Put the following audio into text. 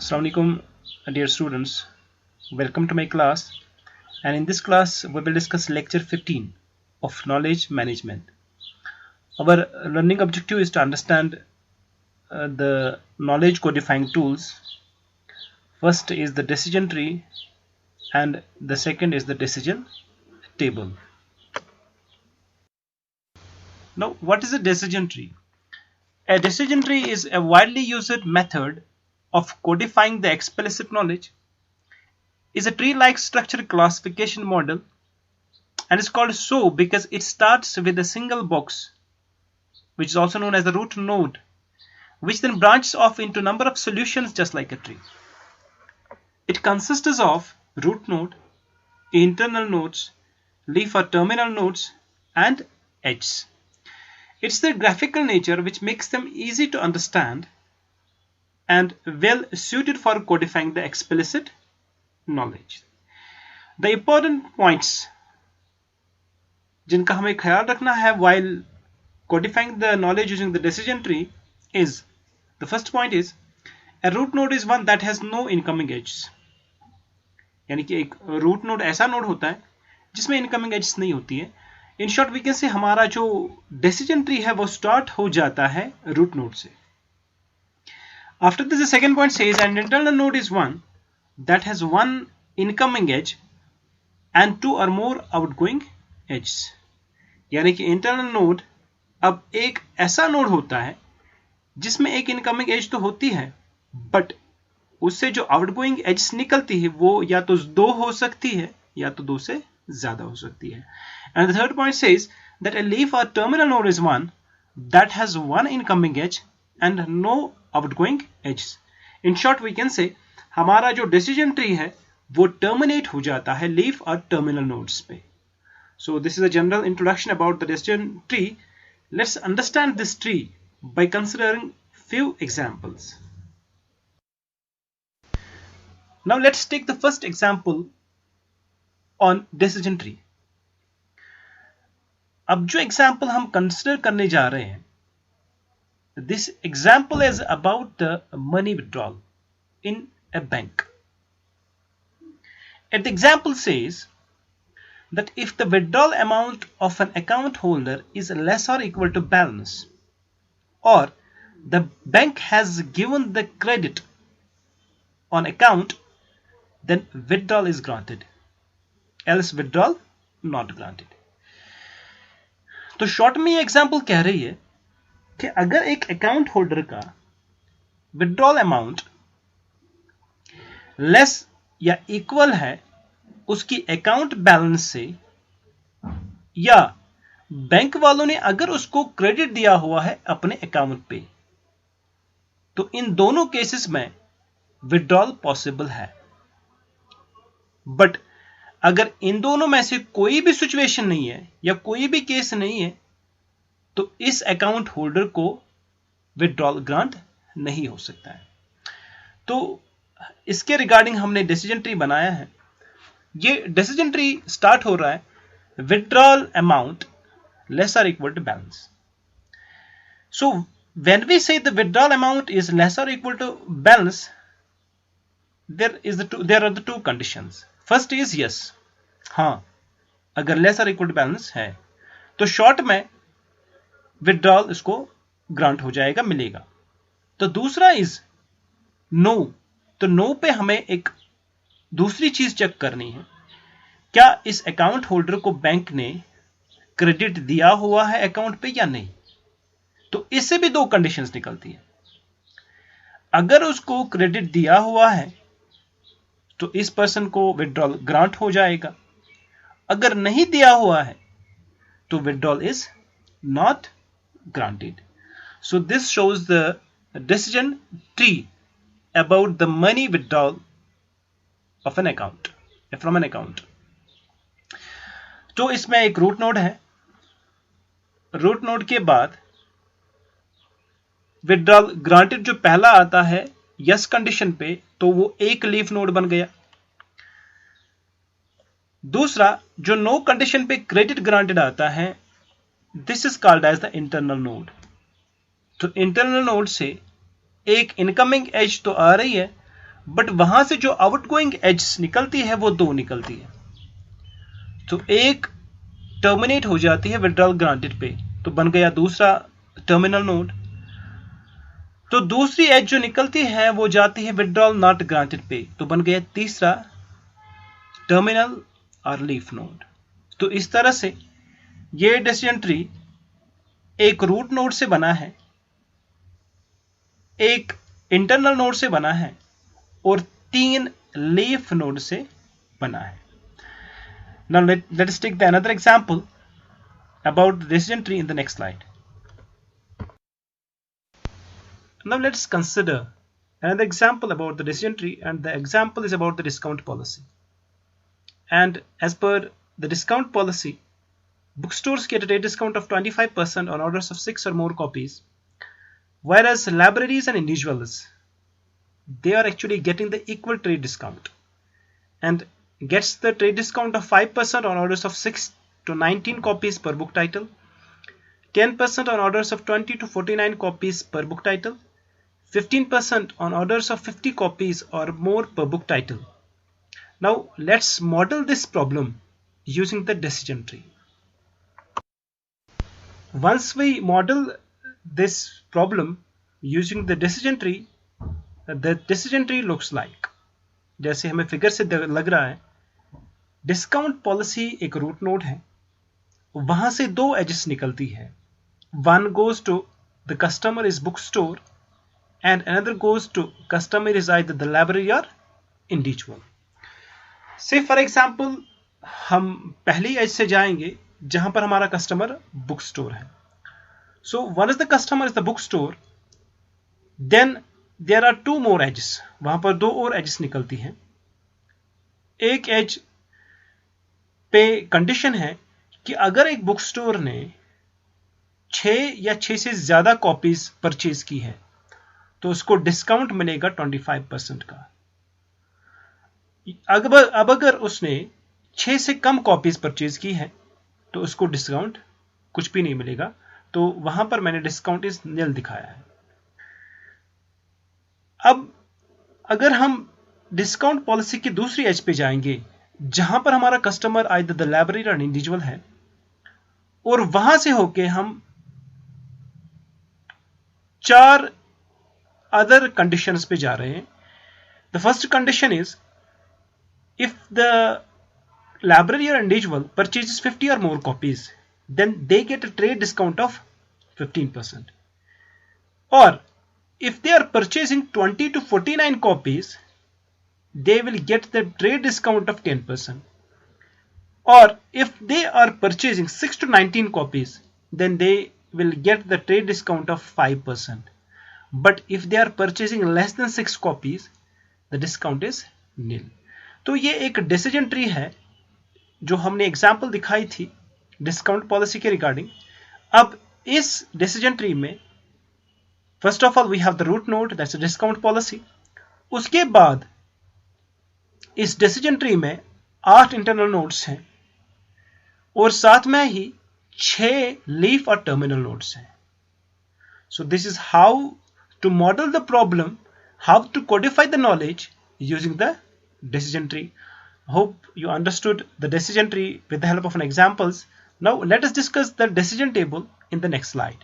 Assalamualaikum, dear students. Welcome to my class. And in this class, we will discuss lecture 15 of knowledge management. Our learning objective is to understand the knowledge codifying tools. First is the decision tree, and the second is the decision table. Now, what is a decision tree? A decision tree is a widely used method of codifying the explicit knowledge. Is a tree-like structure classification model, and it's called so because it starts with a single box, which is also known as the root node, which then branches off into a number of solutions just like a tree. It consists of root node, internal nodes, leaf or terminal nodes, and edges. It's their graphical nature which makes them easy to understand and well suited for codifying the explicit knowledge. The important points जिनका हमें ख्याल रखना है while codifying the knowledge using the decision tree is, the first point is, a root node is one that has no incoming edges. यानी कि एक root node ऐसा node होता है जिसमें incoming edges नहीं होती है. In short, we can say हमारा जो decision tree है वो start हो जाता है root node से. After this, the second point says an internal node is one that has one incoming edge and two or more outgoing edges. यानी कि internal node अब एक ऐसा node होता है जिसमें एक incoming edge तो होती है, but उससे जो outgoing edges निकलती है वो या तो दो हो सकती है या तो दो से ज्यादा हो सकती है. And the third point says that a leaf or terminal node is one that has one incoming edge and no outgoing edges. In short, we can say हमारा जो decision tree है वो terminate हो जाता है leaf और terminal nodes पे. So this is a general introduction about the decision tree. Let's understand this tree by considering few examples. Now let's take the first example on decision tree. अब जो example हम consider करने जा रहे हैं, this example is about the money withdrawal in a bank. And the example says that if the withdrawal amount of an account holder is less or equal to balance, or the bank has given the credit on account, then withdrawal is granted, else withdrawal not granted. तो short में ये example कह रही है कि अगर एक account holder का विड्रॉल अमाउंट लेस या इक्वल है उसकी अकाउंट बैलेंस से, या बैंक वालों ने अगर उसको क्रेडिट दिया हुआ है अपने अकाउंट पे, तो इन दोनों केसेस में विड्रॉल पॉसिबल है. बट अगर इन दोनों में से कोई भी सिचुएशन नहीं है या कोई भी केस नहीं है, तो इस अकाउंट होल्डर को विड्रॉल ग्रांट नहीं हो सकता है. तो इसके रिगार्डिंग हमने डिसीजन ट्री बनाया है. ये डिसीजन ट्री स्टार्ट हो रहा है विड्रॉल अमाउंट लेस और equal to balance. So when we say the withdrawal amount is less और equal to balance, there are the two conditions. First is yes, हाँ अगर लेस और इक्वल टू बैलेंस है तो शॉर्ट में withdrawal इसको grant हो जाएगा, मिलेगा. तो दूसरा इज नो. तो नो पे हमें एक दूसरी चीज चेक करनी है, क्या इस अकाउंट होल्डर को बैंक ने क्रेडिट दिया हुआ है अकाउंट पे या नहीं. तो इससे भी दो कंडीशंस निकलती है. अगर उसको क्रेडिट दिया हुआ है तो इस पर्सन को विड्रॉल ग्रांट हो जाएगा. अगर नहीं दिया हुआ है तो withdrawal is not granted. So this shows the decision tree about the money withdrawal of an account from an account. तो इसमें एक रूट नोड है. रूट नोड के बाद विड्रॉल ग्रांटेड जो पहला आता है यस कंडीशन पे, तो वो एक लीफ नोड बन गया. दूसरा जो नो कंडीशन पे क्रेडिट ग्रांटेड आता है, this is called as the internal node. तो इंटरनल नोड से एक इनकमिंग एज तो आ रही है, बट वहां से जो आउटगोइंग एज निकलती है वो 2 निकलती है। तो एक टर्मिनेट हो जाती है विड्रॉल ग्रांटेड पे, तो बन गया दूसरा टर्मिनल नोड। तो दूसरी एज जो निकलती है वो जाती है विड्रॉल नॉट ग्रांटेड पे, तो बन गया तीसरा टर्मिनल और लीफ नोड। तो इस तरह से ये डिसीजन ट्री एक रूट नोड से बना है, एक इंटरनल नोड से बना है और 3 लीफ नोड से बना है। Now let us take the another example about the decision tree in the next slide. Now let us consider another example about the decision tree, and the example is about the discount policy. And as per the discount policy, bookstores get a trade discount of 25% on orders of 6 or more copies, whereas libraries and individuals, they are actually getting the equal trade discount and gets the trade discount of 5% on orders of 6 to 19 copies per book title, 10% on orders of 20 to 49 copies per book title, 15% on orders of 50 copies or more per book title. Now let's model this problem using the decision tree. Once we model this problem using the decision tree looks like, जैसे हमें figure से लग रहा है, discount policy एक root node है, वहां से 2 एजेस निकलती है, one goes to the customer is book store and another goes to customer is either the library और इंडिविजुअल। से फॉर एग्जांपल हम पहली एज से जाएंगे जहां पर हमारा कस्टमर बुक स्टोर है। So one is the customer is the book store, then there are 2 more edges, वहां पर 2 और एजेस निकलती हैं। एक एज पे कंडीशन है कि अगर एक बुक स्टोर ने 6 या 6 से ज्यादा कॉपीज परचेज की है तो उसको डिस्काउंट मिलेगा 25% का। अब अगर उसने 6 से कम कॉपीज परचेज की है तो उसको डिस्काउंट कुछ भी नहीं मिलेगा। तो वहां पर मैंने डिस्काउंट इज निल दिखाया है। अब अगर हम डिस्काउंट पॉलिसी की दूसरी एज पे जाएंगे जहां पर हमारा कस्टमर आइदर द लाइब्रेरी और इंडिविजुअल है, और वहां से होके हम 4 अदर कंडीशंस पे जा रहे हैं। The first condition is if the library और individual purchases 50 or more copies, then they get a trade discount of 15%. Or if they are purchasing 20 to 49 copies, they will get the trade discount of 10%. Or if they are purchasing 6 to 19 copies, then they will get the trade discount of 5%. But if they are purchasing less than 6 copies, the discount is nil. तो ये एक decision tree है जो हमने example दिखाई थी discount policy के regarding. अब इस डिसीजन ट्री में first of all we have the root node, that's a discount policy. उसके बाद इस डिसीजन ट्री में 8 इंटरनल नोड्स हैं और साथ में ही 6 लीफ और टर्मिनल नोड्स हैं। So this is how to model the problem, how to codify the knowledge using the decision tree. Hope you understood the decision tree with the help of an examples. Now let us discuss the decision table in the next slide.